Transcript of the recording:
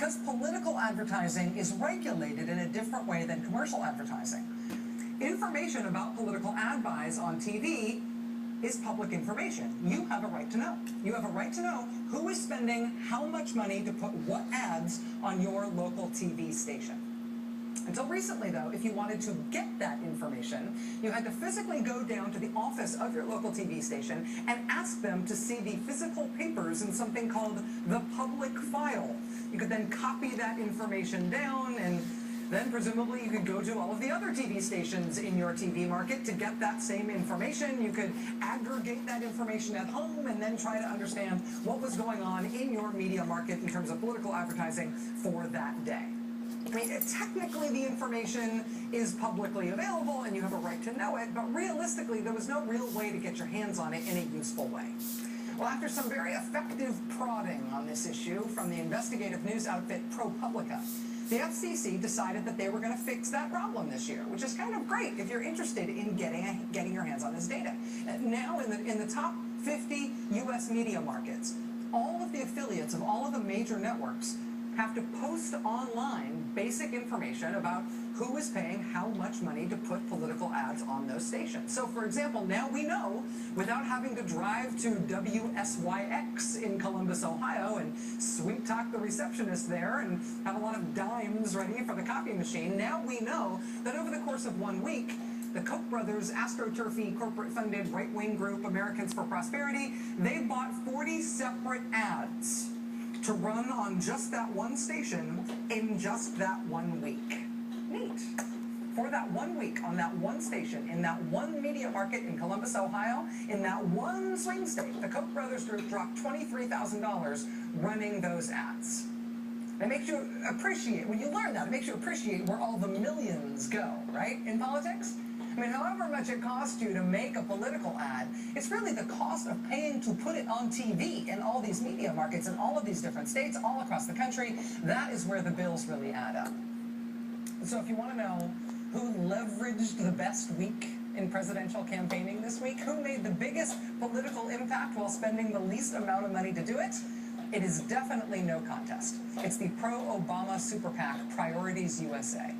Because political advertising is regulated in a different way than commercial advertising. Information about political ad buys on TV is public information. You have a right to know. You have a right to know who is spending how much money to put what ads on your local TV station. Until recently, though, if you wanted to get that information, you had to physically go down to the office of your local TV station and ask them to see the physical papers in something called the public file. You could then copy that information down, and then presumably you could go to all of the other TV stations in your TV market to get that same information. You could aggregate that information at home and then try to understand what was going on in your media market in terms of political advertising for that day. I mean, technically the information is publicly available and you have a right to know it, but realistically there was no real way to get your hands on it in a useful way. Well, after some very effective prodding on this issue from the investigative news outfit ProPublica, the FCC decided that they were going to fix that problem this year, which is kind of great if you're interested in getting your hands on this data. Now, in the top 50 U.S. media markets, all of the affiliates of all of the major networks have to post online basic information about who is paying how much money to put political ads on those stations. So, for example, now we know, without having to drive to WSYX in Columbus, Ohio, and sweet talk the receptionist there and have a lot of dimes ready for the copy machine, now we know that over the course of 1 week, the Koch brothers' astroturfy corporate-funded right-wing group Americans for Prosperity, they bought 40 separate ads to run on just that one station in just that 1 week. Neat. For that 1 week, on that one station, in that one media market in Columbus, Ohio, in that one swing state, the Koch brothers group dropped $23,000 running those ads. It makes you appreciate, when you learn that, it makes you appreciate where all the millions go, right, in politics? I mean, however much it costs you to make a political ad, it's really the cost of paying to put it on TV in all these media markets in all of these different states, all across the country. That is where the bills really add up. So if you want to know who leveraged the best week in presidential campaigning this week, who made the biggest political impact while spending the least amount of money to do it, it is definitely no contest. It's the pro-Obama super PAC Priorities USA.